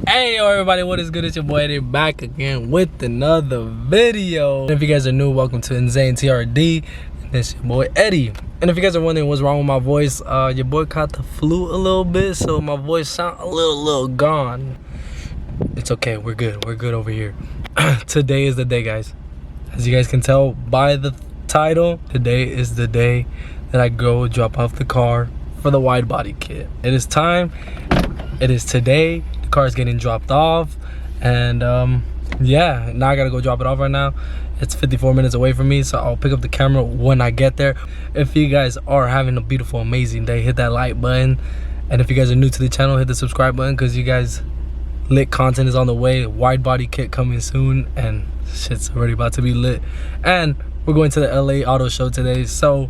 Hey yo everybody, what is good? It's your boy Eddie back again with another video. And if you guys are new, welcome to InZaNe TRD. And it's your boy Eddie. And if you guys are wondering what's wrong with my voice, your boy caught the flu a little bit, so my voice sound a little gone. It's okay, we're good over here. Today is the day, guys. As you guys can tell by the title, today is the day that I go drop off the car for the wide body kit. It is time. It is today. The car is getting dropped off, and yeah, now I gotta go drop it off right now. It's 54 minutes away from me, so I'll pick up the camera when I get there. If you guys are having a beautiful, amazing day, hit that like button. And if you guys are new to the channel, hit the subscribe button, because you guys, lit content is on the way. Wide body kit coming soon, and shit's already about to be lit. And we're going to the LA auto show today, so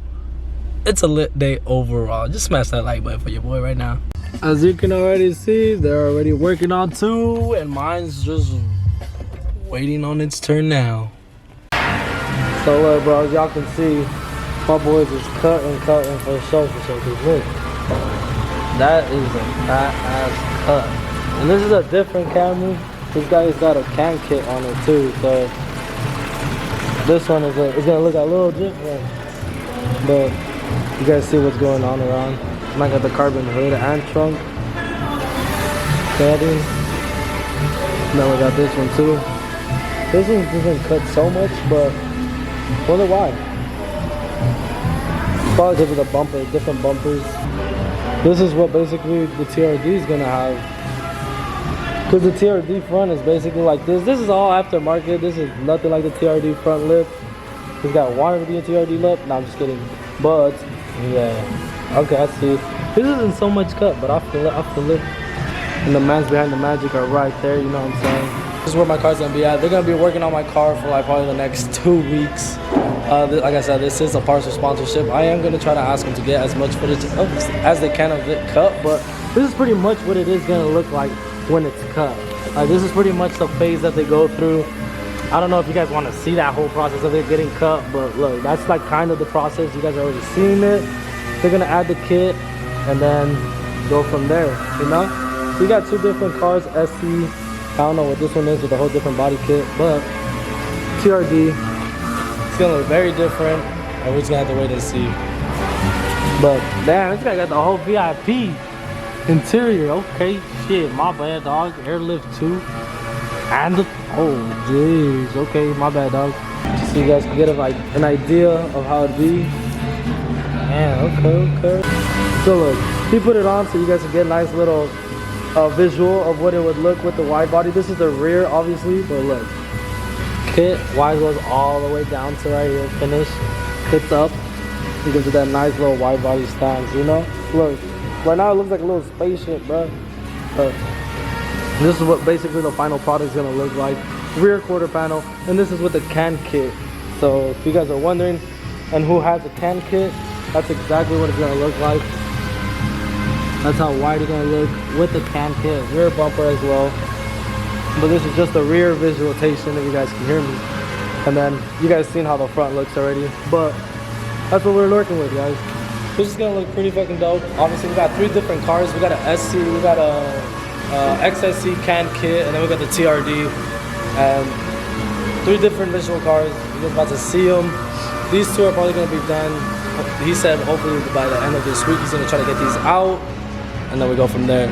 it's a lit day overall. Just smash that like button for your boy right now. As you can already see, they're already working on two, and mine's just waiting on its turn now. So look, bro, as y'all can see, my boys is cutting for show. Cause look, that is a fat ass cut. And this is a different Camry. This guy's got a can kit on it too, so this one is gonna look a little different. But you guys see what's going on around. And I got the carbon hood and trunk standing. Then we got this one too. This one doesn't cut so much, but I wonder why. Probably because of the bumper, different bumpers. This is what basically the TRD is gonna have. Because the TRD front is basically like this. This is all aftermarket. This is nothing like the TRD front lip. It's got wanted to be a TRD lip. No, I'm just kidding. But yeah. Okay, I see. This isn't so much cut, but I feel it. And the mans behind the magic are right there, you know what I'm saying? This is where my car's gonna be at. They're gonna be working on my car for like probably the next 2 weeks. Like I said, this is a partial sponsorship. I am gonna try to ask them to get as much footage as they can of it cut, but this is pretty much what it is gonna look like when it's cut. Like, this is pretty much the phase that they go through. I don't know if you guys want to see that whole process of it getting cut, but look, that's like kind of the process. You guys are already seeing it. They're gonna add the kit and then go from there, you know? So you got two different cars, SC. I don't know what this one is with a whole different body kit, but TRD, it's gonna look very different, and we're just gonna have to wait and see. But damn, this guy got the whole VIP interior. Okay, shit, my bad, dog. Airlift too, and the, oh jeez, okay, my bad, dog. So you guys can get like an idea of how it'd be. Man, okay. So look, he put it on so you guys can get a nice little visual of what it would look with the wide body. This is the rear, obviously, but look. Kit, wide goes all the way down to right here, finish. Kit's up. You gives it that nice little wide body stance, you know? Look, right now it looks like a little spaceship, bro. But this is what basically the final product is gonna look like. Rear quarter panel, and this is with the can kit. So if you guys are wondering, and who has a can kit, that's exactly what it's gonna look like. That's how wide it's gonna look with the can kit, rear bumper as well. But this is just the rear visualization, if you guys can hear me. And then you guys seen how the front looks already. But that's what we're working with, guys. This is gonna look pretty fucking dope. Obviously, we got 3 different cars. We got a SC, we got a XSC can kit, and then we got the TRD. And 3 different visual cars. We're about to see them. These 2 are probably gonna be done. He said hopefully by the end of this week he's gonna try to get these out, and then we go from there.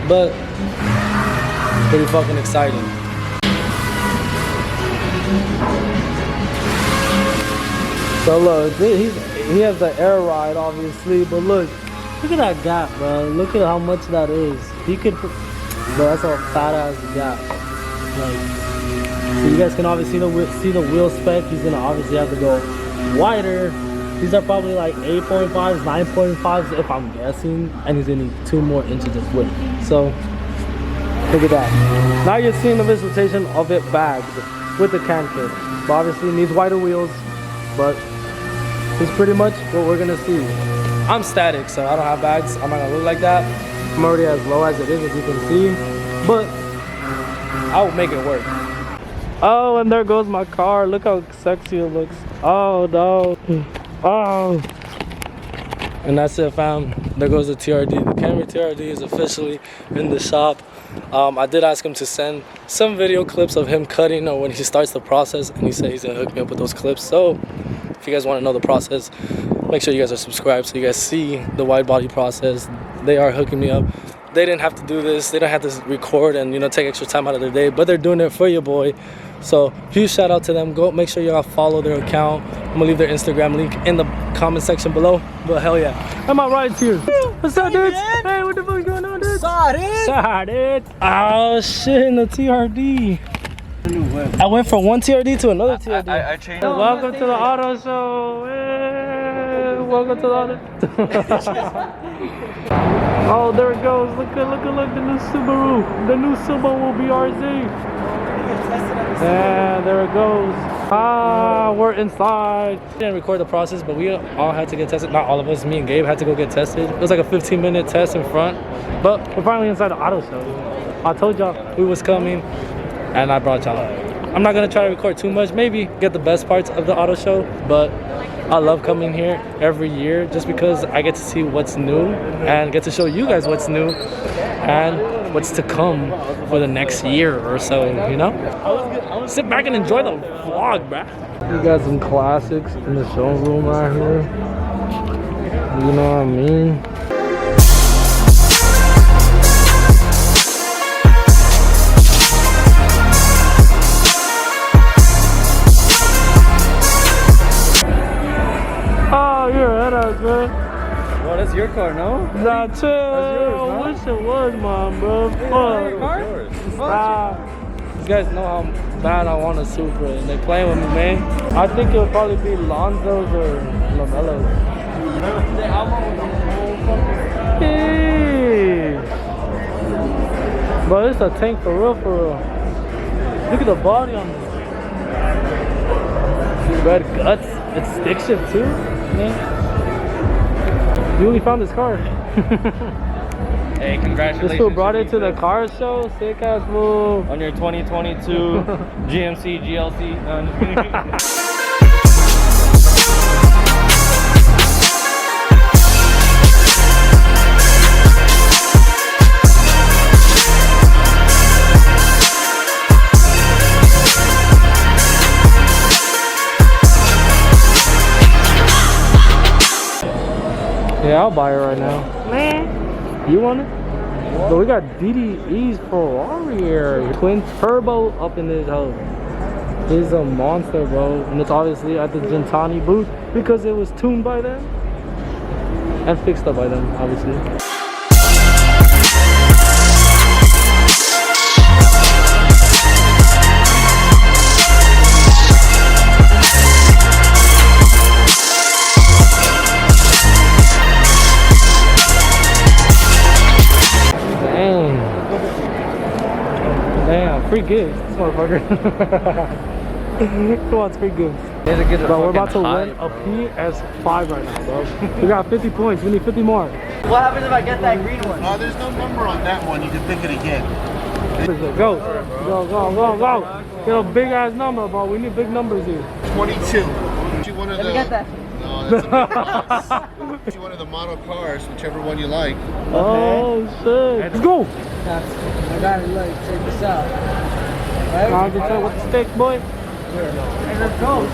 But pretty fucking exciting. So look, he has the air ride obviously, but look at that gap, bro. Look at how much that is. He could, bro, that's a fat ass gap. Like, so you guys can obviously see the wheel spec. He's gonna obviously have to go wider. These are probably like 8.5s, 9.5s if I'm guessing, and he's gonna need 2 more inches of width. So look at that. Now you're seeing the visualization of it bagged with the can kit. But obviously it needs wider wheels, but it's pretty much what we're gonna see. I'm static, so I don't have bags. I'm not gonna look like that. I'm already as low as it is, as you can see, but I'll make it work. Oh, and there goes my car. Look how sexy it looks. Oh no. Oh. And that's it, fam. There goes the TRD, the Henry TRD is officially in the shop. I did ask him to send some video clips of him cutting or when he starts the process, and he said he's gonna hook me up with those clips. So if you guys want to know the process, make sure you guys are subscribed so you guys see the wide body process. They are hooking me up. They didn't have to do this. They don't have to record and, you know, take extra time out of their day, but they're doing it for you, boy. So huge shout out to them. Go make sure y'all follow their account. I'm gonna leave their Instagram link in the comment section below. But hell yeah, am I right here? What's up, dudes? Hey, what the fuck's going on, dude? Sorry. Oh shit, in the TRD. I went from one TRD to another TRD. I changed. Welcome to the auto show. Hey, welcome to the auto. Oh, there it goes. Look, the new Subaru. The new Subaru BRZ. Yeah, there it goes. Ah, we're inside. Didn't record the process, but we all had to get tested. Not all of us, me and Gabe had to go get tested. It was like a 15-minute test in front, but we're finally inside the auto show. I told y'all we was coming, and I brought y'all. I'm not gonna try to record too much, maybe get the best parts of the auto show, but I love coming here every year just because I get to see what's new and get to show you guys what's new and what's to come for the next year or so, you know? Sit back and enjoy the vlog, bruh. We got some classics in the showroom right here. You know what I mean? Oh, you're ahead of us, man. Well, that's your car, no? Nah, chill. yours, I wish it was mine, bro. Fuck. These guys know how bad I want a Supra, and they're playing with me, man. I think it'll probably be Lonzo's or Lamello's. Hey. Bro, it's a tank for real, for real. Look at the body on this. Red guts. It's stick shift too, man. You only found this car. Hey, congratulations. This fool brought it to the car show. Sick ass fool. On your 2022 GMC GLC. Yeah, I'll buy it right now. Man, you want it? But we got DDE's Ferrari here. Twin turbo up in this hoe. It's a monster, bro. And it's obviously at the Gentani booth because it was tuned by them. And fixed up by them, obviously. Damn, free gifts, this motherfucker. Come on, it's free gifts. Bro, we're about to win a PS5 right now, bro. We got 50 points, we need 50 more. What happens if I get that green one? There's no number on that one, you can pick it again. Go. Get a big ass number, bro. We need big numbers here. 22. One of Let me get that. No, that's a big box. One of the model cars, whichever one you like. Oh, shit. Let's go. I gotta check this out. I'll get you with the stick, boy. Hey, let's go.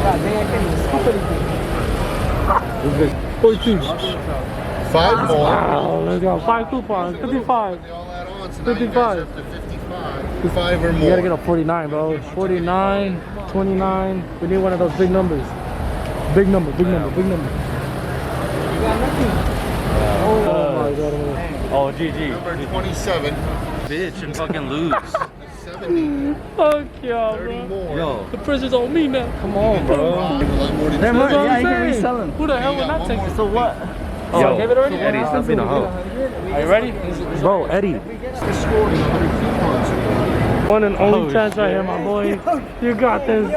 God, man, I can't even scoop anything. 42. 5 more. Wow, let's go. 5 coupons, 55. They all add on, so 55. now you guys up to 55. 5 or more. You gotta get a 49, bro. 49, 29. We need one of those big numbers. Big number. You got nothing. Oh my god. Oh, GG. Number 27. Bitch and fucking lose. 70. Fuck y'all, 30 bro. more. Yo, The pressure's on me now. come on, bro. A lot more to They're do. more- That's what yeah, I'm you can saying. resell them. Who the hell You would got not one take more it? to So do. what? Oh, Yo, I gave it already? Eddie, stop being a hoe. Are you ready? Bro, Eddie. One and only Oh, chance right shit. here, my boy. You got this.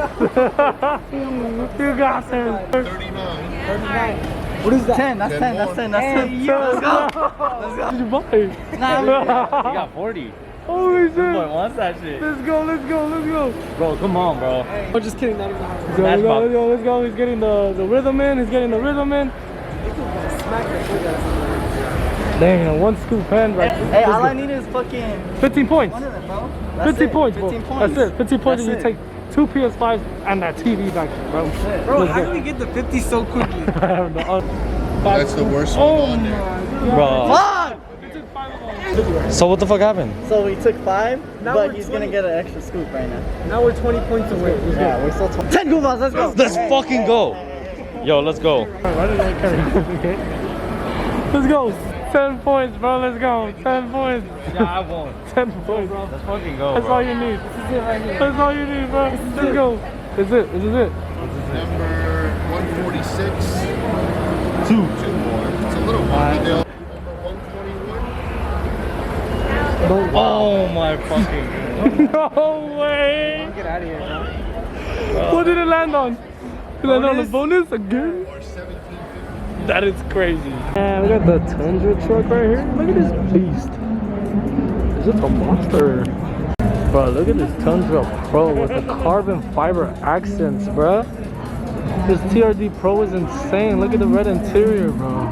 You got this. 39. What is that? 10, that's 10, more. that's 10, that's 10. Let's go. Did you buy it? Nah, You got 40. Holy shit. Boy wants that shit. Let's go. Bro, come on, bro. I'm just kidding, not even Let's go. He's getting the rhythm in. He's getting the rhythm in. Damn, one scoop pen right Hey, all I need is fucking 15 points. one of them, bro. That's 15 it. points, bro. 15 points. That's it. 15 points, That's and you it. take 2 PS5s and that TV back, bro. Bro, Let's how go. do we get the 50 so quickly? I have no. That's the worst one Oh on there. my god. Bro. Fuck! So what the fuck happened? So we took 5, Now but we're he's 20. gonna get an extra scoop right now. Now we're 20 points away. Let's go. Yeah, we're still 10 Goombas, let's go. Let's fucking go. Yo, let's go. Why did I carry okay. Let's go. 10 points, bro. Let's go. 10 points. Yeah, I won. 10 points. Let's fucking go, That's bro. all you need. This is it right here. That's all you need, bro. Let's go. This is it. This is it. Number 146. Two more. It's a little funny though. Number 121. Oh my fucking god. No way. Get out of here, bro. What did it land on? Did it land on the bonus again? Or 1750. That is crazy. Man, we got the Tundra truck right here. Look at this beast. Is it a monster? Bro, look at this Tundra Pro with the carbon fiber accents, bro. This TRD Pro is insane. Look at the red interior, bro.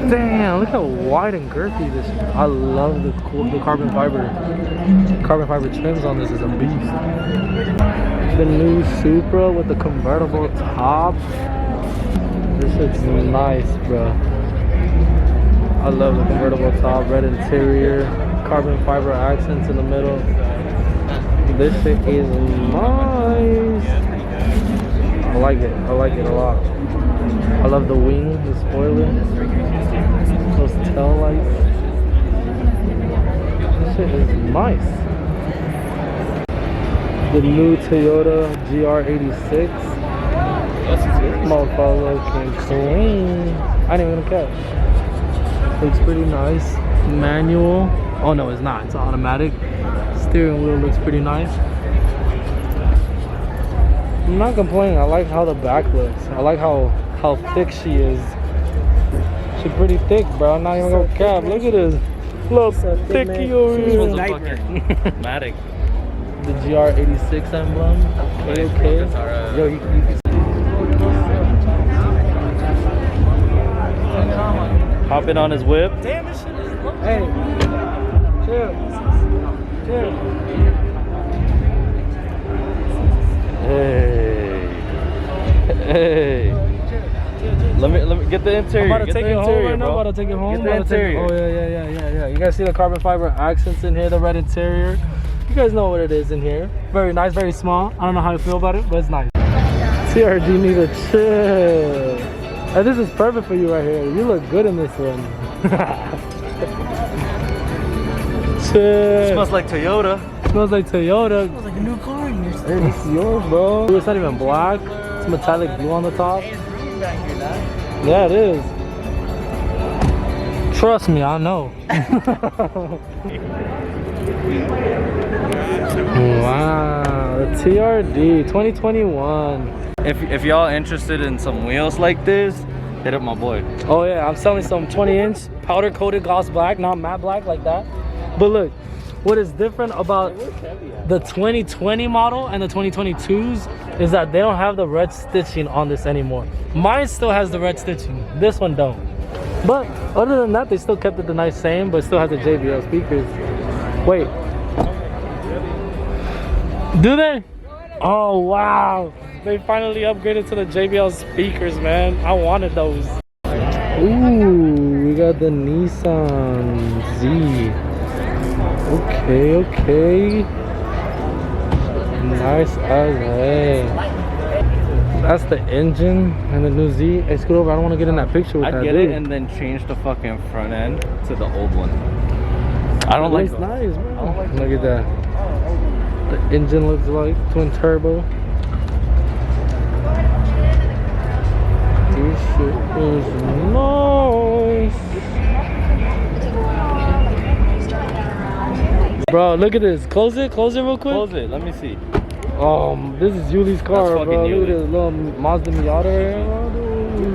Damn, look how wide and girthy this is. I love the carbon fiber. Carbon fiber trims on this is a beast. The new Supra with the convertible top. This is nice, bro. I love the convertible top, red interior, carbon fiber accents in the middle. This shit is nice. I like it. I like it a lot. I love the wing, the spoiler, those tail lights. This shit is nice. The new Toyota GR86. Motherfucker looking clean. I didn't even catch. Looks pretty nice. Manual. Oh no, it's not. It's automatic. Steering wheel looks pretty nice. I'm not complaining. I like how the back looks. I like how thick she is. She's pretty thick, bro. I'm not even gonna cap. Look at this. Look, thicky over This one's a here. fucking Matic. The GR86 emblem. Okay. Yo, you can hopping on his whip. Damn, this shit is low. Hey. Chill. Chill. Hey. Hey. Let me get the interior. I'm about to take it home right now. I'm about to take it home. Get the About to take it- interior. Oh yeah. You guys see the carbon fiber accents in here, the red interior. You guys know what it is in here. Very nice, very small. I don't know how you feel about it, but it's nice. TRG need to chill. And this is perfect for you right here. You look good in this one. Chill. Smells like Toyota. Smells like Toyota. It's like a new car in here. Hey, this is yours, bro. It's not even black. It's metallic blue on the top. It's green back here, dad. Yeah, it is. Trust me, I know. Wow, the TRD 2021. If y'all interested in some wheels like this, hit up my boy. Oh yeah, I'm selling some 20-inch powder coated gloss black, not matte black like that. But look, what is different about the 2020 model and the 2022s is that they don't have the red stitching on this anymore. Mine still has the red stitching. This one don't. But other than that, they still kept it the nice same, but still has the JBL speakers. Wait. Do they? Oh wow. They finally upgraded to the JBL speakers, man. I wanted those. Ooh, we got the Nissan Z. Okay. Nice as heck. That's the engine and the new Z. Hey, scoot over. I don't want to get in that picture with I'd that get dude. it and then change the fucking front end to the old one. I don't like It's those. nice, bro. Look at that. The engine looks like twin turbo. This shit is nice. Bro, look at this. Close it real quick. Close it. Let me see. This is Yuli's car, That's bro. fucking Look at Yuli. this little Mazda Miata right here,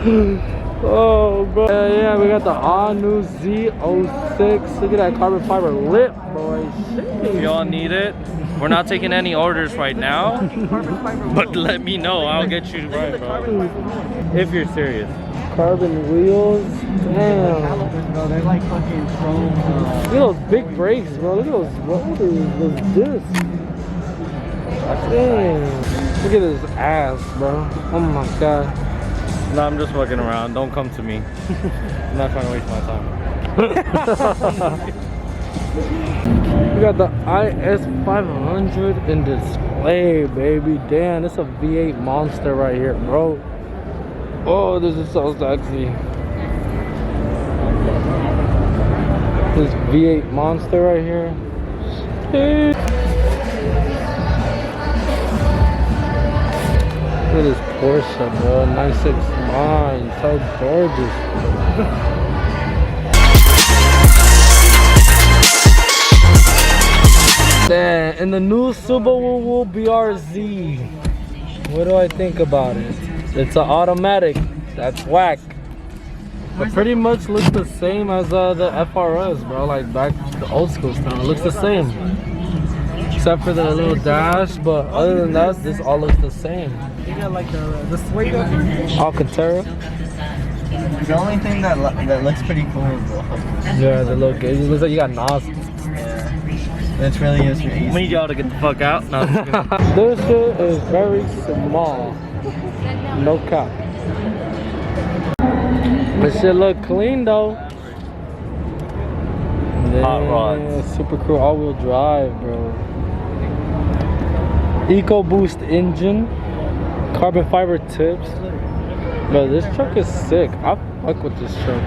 dude. Oh, bro. Yeah, we got the all new Z06. Look at that carbon fiber lip, boy. If y'all need it, We're not taking any orders right now, but let me know. I'll get you right, bro. If you're serious. Carbon wheels. Damn. Bro, they're like fucking chrome. Look at those big brakes, bro. Look at those. What is discs? Damn. Look at this ass, bro. Oh my god. No, I'm just fucking around. Don't come to me. I'm not trying to waste my time. We got the IS500 in display, baby. Damn, it's a V8 monster right here, bro. Oh, this is so sexy. This V8 monster right here. Look at this Porsche, bro. 969. So gorgeous. Damn, and the new Subaru BRZ. What do I think about it? It's an automatic. That's whack. It pretty much looks the same as the FRS, bro. Like back the old school style. It looks the same. Except for the little dash, but other than that, this all looks the same. You got like the suede over. Alcantara. The only thing that looks pretty cool is the Yeah, the little gauge. It looks like you got NOS. That's really used for I need y'all to get the fuck out. No, I'm just kidding. This shit is very small. No cap. This shit look clean though. Hot rods. Super Crew all-wheel drive, bro. EcoBoost engine. Carbon fiber tips. Bro, this truck is sick. I fuck with this truck.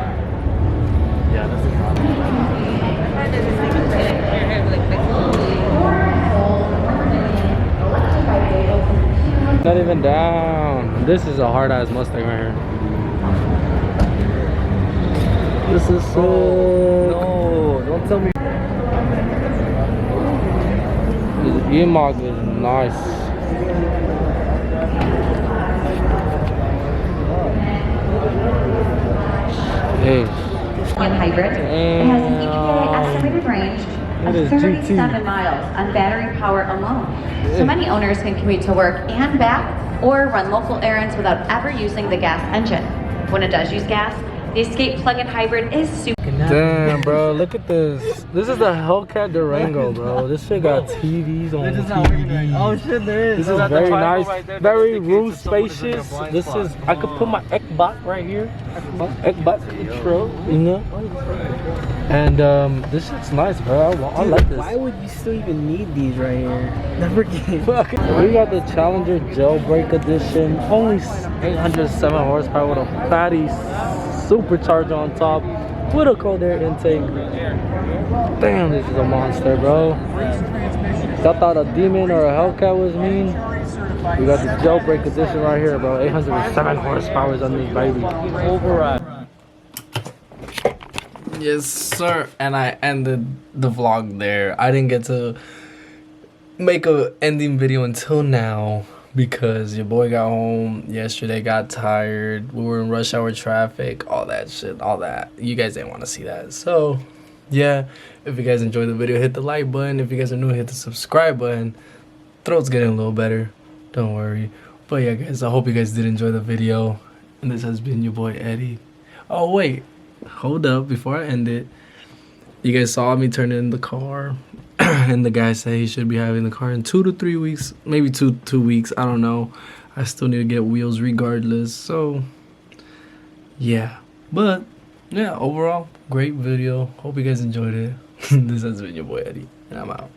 Yeah, this is hot. Not even down. This is a hard ass Mustang right here. This is sick. No, don't tell me. This E-Mog is nice. Hey. Hybrid. It has an EPA estimated range It of is 37 GT. miles on battery power alone. So many owners can commute to work and back or run local errands without ever using the gas engine. When it does use gas, the Escape plug-in hybrid is super. Damn, bro, look at this. This is the Hellcat Durango, bro. This shit got TVs on TV. Oh shit, there is. This is very nice, very room spacious. This is, I could put my Ekbot right here. Ekbot control, you know? And this shit's nice, bro. I like this. Why would you still even need these right here? Never again. We got the Challenger Jailbreak Edition. Only 807 horsepower with a fatty supercharger on top with a cold air intake. Damn, this is a monster, bro. Y'all thought a Demon or a Hellcat was mean? We got the Jailbreak Edition right here, bro. 807 horsepower on this baby. Override. Yes, sir. And I ended the vlog there. I didn't get to make a ending video until now because your boy got home yesterday, got tired. We were in rush hour traffic, all that shit, all that. You guys didn't want to see that. So, yeah. If you guys enjoyed the video, hit the like button. If you guys are new, hit the subscribe button. Throat's getting a little better. Don't worry. But yeah, guys, I hope you guys did enjoy the video. And this has been your boy, Eddie. Oh, wait. Hold up, before I end it, you guys saw me turn in the car and the guy said he should be having the car in 2 to 3 weeks, maybe two weeks, I don't know. I still need to get wheels regardless, so yeah. But yeah, overall, great video. Hope you guys enjoyed it. This has been your boy Eddie, and I'm out.